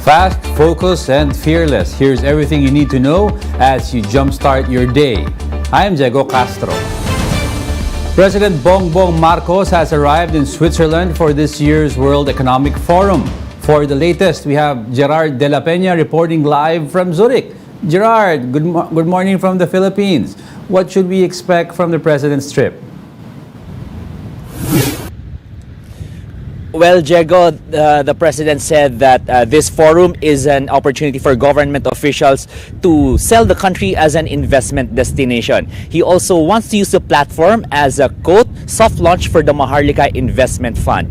Fast, focused, and fearless. Here's everything you need to know as you jumpstart your day. I'm Diego Castro. President Bongbong Marcos has arrived in Switzerland for this year's World Economic Forum. For the latest, we have Gerard de la Peña reporting live from Zurich. Gerard, good morning from the Philippines. What should we expect from the President's trip? Well, Diego, the President said that this forum is an opportunity for government officials to sell the country as an investment destination. He also wants to use the platform as a, quote, soft launch for the Maharlika Investment Fund.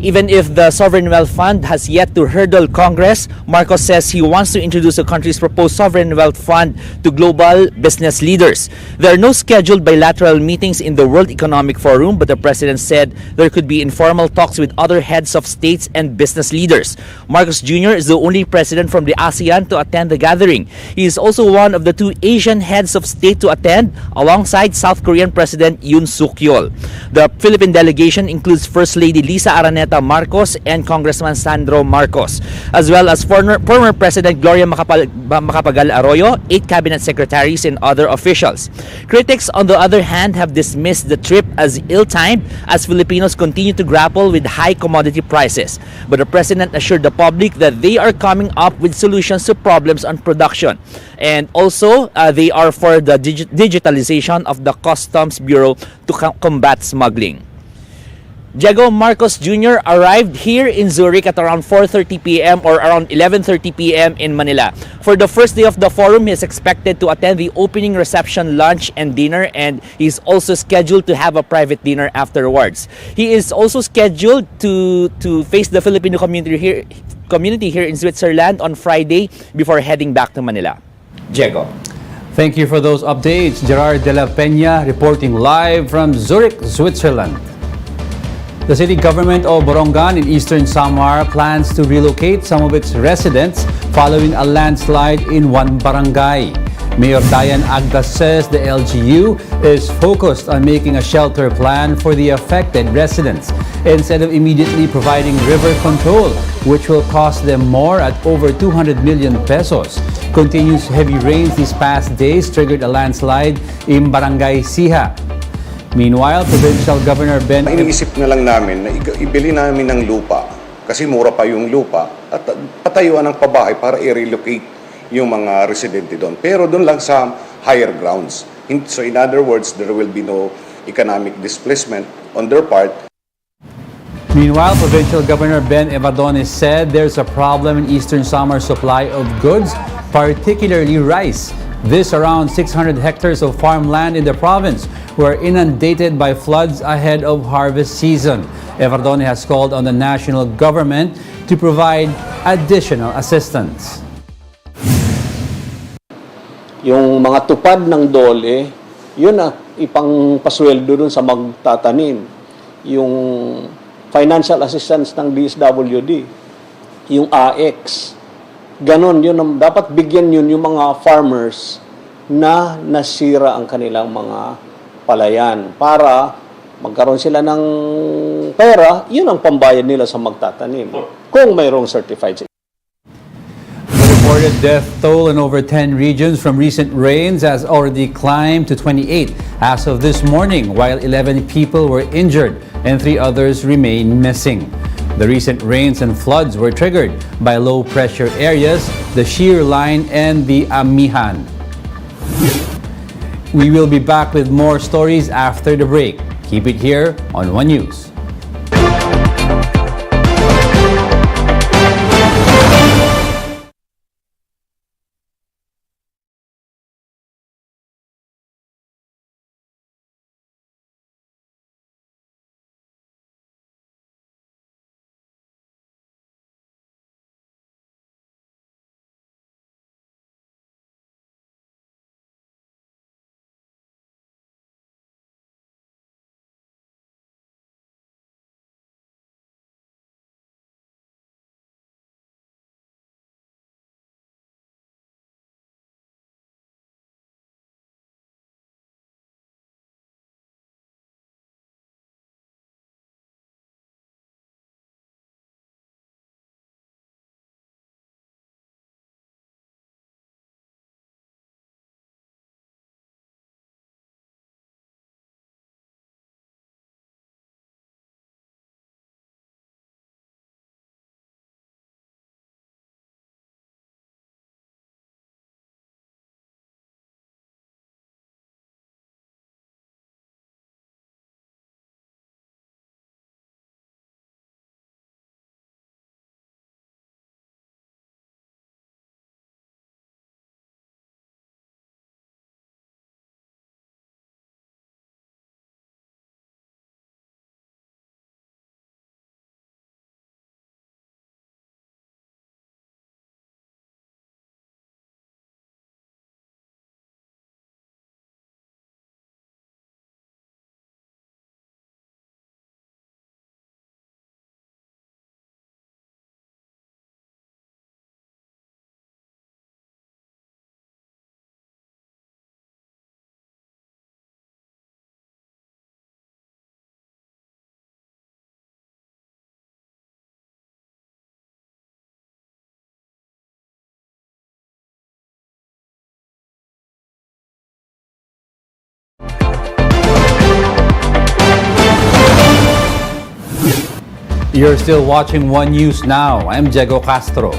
Even if the Sovereign Wealth Fund has yet to hurdle Congress, Marcos says he wants to introduce the country's proposed Sovereign Wealth Fund to global business leaders. There are no scheduled bilateral meetings in the World Economic Forum, but the President said there could be informal talks with other heads of states and business leaders. Marcos Jr. is the only president from the ASEAN to attend the gathering. He is also one of the two Asian heads of state to attend, alongside South Korean President Yoon Suk Yeol. The Philippine delegation includes First Lady Lisa Araneta Marcos and Congressman Sandro Marcos, as well as former President Gloria Macapagal Arroyo, 8 cabinet secretaries, and other officials. Critics, on the other hand, have dismissed the trip as ill-timed as Filipinos continue to grapple with high commodity prices. But the President assured the public that they are coming up with solutions to problems on production. And also, they are for the digitalization of the Customs Bureau to combat smuggling. Diego, Marcos Jr. arrived here in Zurich at around 4:30 p.m. or around 11:30 p.m. in Manila. For the first day of the forum, he is expected to attend the opening reception, lunch, and dinner, and he's also scheduled to have a private dinner afterwards. He is also scheduled to face the Filipino community here in Switzerland on Friday before heading back to Manila. Diego. Thank you for those updates. Gerard de la Peña reporting live from Zurich, Switzerland. The city government of Borongan in eastern Samar plans to relocate some of its residents following a landslide in one barangay. Mayor Diane Agdas says the LGU is focused on making a shelter plan for the affected residents instead of immediately providing river control, which will cost them more at over 200 million pesos. Continuous heavy rains these past days triggered a landslide in Barangay Siha. Meanwhile, Provincial Governor Ben... Iniisip na lang namin na ibili namin ng lupa kasi mura pa yung lupa at patayuan ng pabahay para i-relocate yung mga residente doon. Pero doon lang sa higher grounds. So in other words, there will be no economic displacement on their part. Meanwhile, Provincial Governor Ben Evadones said there's a problem in eastern Samar supply of goods, particularly rice. This around 600 hectares of farmland in the province were inundated by floods ahead of harvest season. Evardone has called on the national government to provide additional assistance. Yung mga tupad ng dole, yun ang ipang pasweldo dun sa magtatanim. Yung financial assistance ng DSWD, yung AX, ganon, yun, dapat bigyan yun yung mga farmers na nasira ang kanilang mga palayan para magkaroon sila ng pera, yun ang pambayad nila sa magtatanim kung mayroong certified. The reported death toll in over 10 regions from recent rains has already climbed to 28 as of this morning, while 11 people were injured and 3 others remain missing. The recent rains and floods were triggered by low-pressure areas, the shear line, and the Amihan. We will be back with more stories after the break. Keep it here on One News. You're still watching One News now. I'm Diego Castro.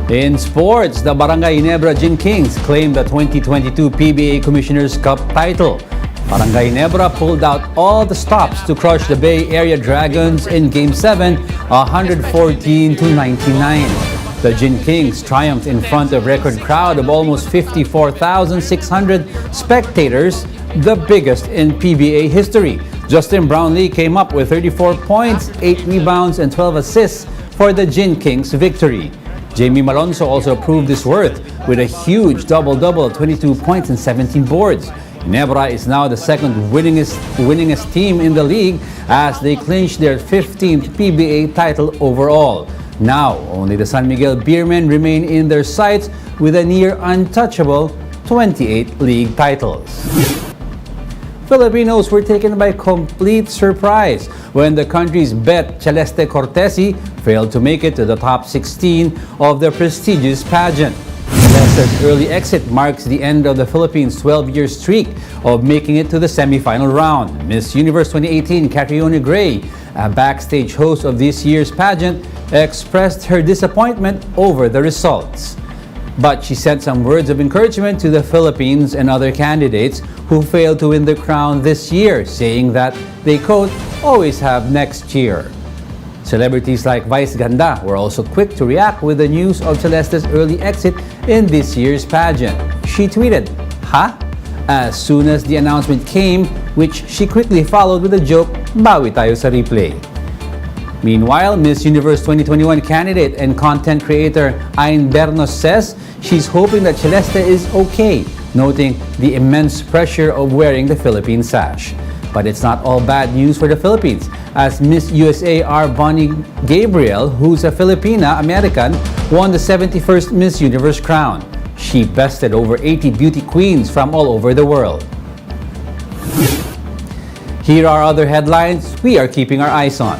In sports, the Barangay Ginebra Gin Kings claimed the 2022 PBA Commissioners Cup title. Barangay Ginebra pulled out all the stops to crush the Bay Area Dragons in Game 7, 114-99. The Gin Kings triumphed in front of a record crowd of almost 54,600 spectators, the biggest in PBA history. Justin Brownlee came up with 34 points, 8 rebounds, and 12 assists for the Gin Kings' victory. Jamie Malonzo also proved his worth with a huge double-double, 22 points and 17 boards. Ginebra is now the second winningest team in the league as they clinch their 15th PBA title overall. Now, only the San Miguel Beermen remain in their sights with a near untouchable 28 league titles. Filipinos were taken by complete surprise when the country's Bet Celeste Cortesi failed to make it to the top 16 of the prestigious pageant. Celeste's early exit marks the end of the Philippines' 12-year streak of making it to the semifinal round. Miss Universe 2018 Catriona Gray, a backstage host of this year's pageant, expressed her disappointment over the results. But she sent some words of encouragement to the Philippines and other candidates who failed to win the crown this year, saying that they, quote, always have next year. Celebrities like Vice Ganda were also quick to react with the news of Celeste's early exit in this year's pageant. She tweeted, "Ha?" as soon as the announcement came, which she quickly followed with a joke, "Bawi tayo sa replay." Meanwhile, Miss Universe 2021 candidate and content creator Ayn Bernos says she's hoping that Celeste is okay, noting the immense pressure of wearing the Philippine sash. But it's not all bad news for the Philippines, as Miss USA R. Bonnie Gabriel, who's a Filipina-American, won the 71st Miss Universe crown. She bested over 80 beauty queens from all over the world. Here are other headlines we are keeping our eyes on.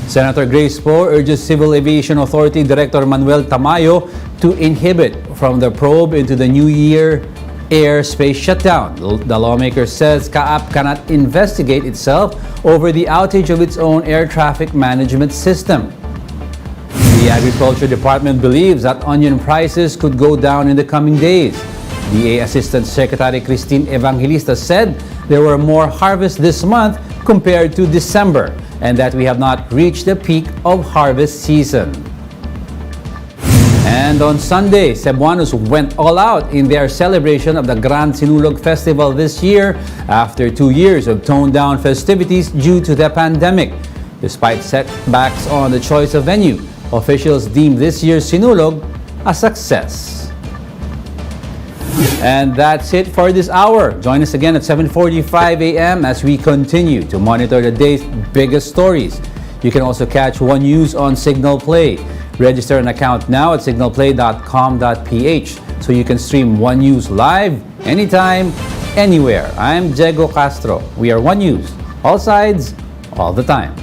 Senator Grace Poe urges Civil Aviation Authority Director Manuel Tamayo to inhibit from the probe into the New Year airspace shutdown. The lawmaker says CAAP cannot investigate itself over the outage of its own air traffic management system. The Agriculture Department believes that onion prices could go down in the coming days. DA Assistant Secretary Christine Evangelista said there were more harvests this month compared to December, and that we have not reached the peak of harvest season. And on Sunday, Cebuanos went all out in their celebration of the Grand Sinulog Festival this year after 2 years of toned-down festivities due to the pandemic. Despite setbacks on the choice of venue, officials deemed this year's Sinulog a success. And that's it for this hour. Join us again at 7:45 a.m. as we continue to monitor the day's biggest stories. You can also catch One News on Signal Play. Register an account now at signalplay.com.ph so you can stream One News live, anytime, anywhere. I'm Diego Castro. We are One News. All sides, all the time.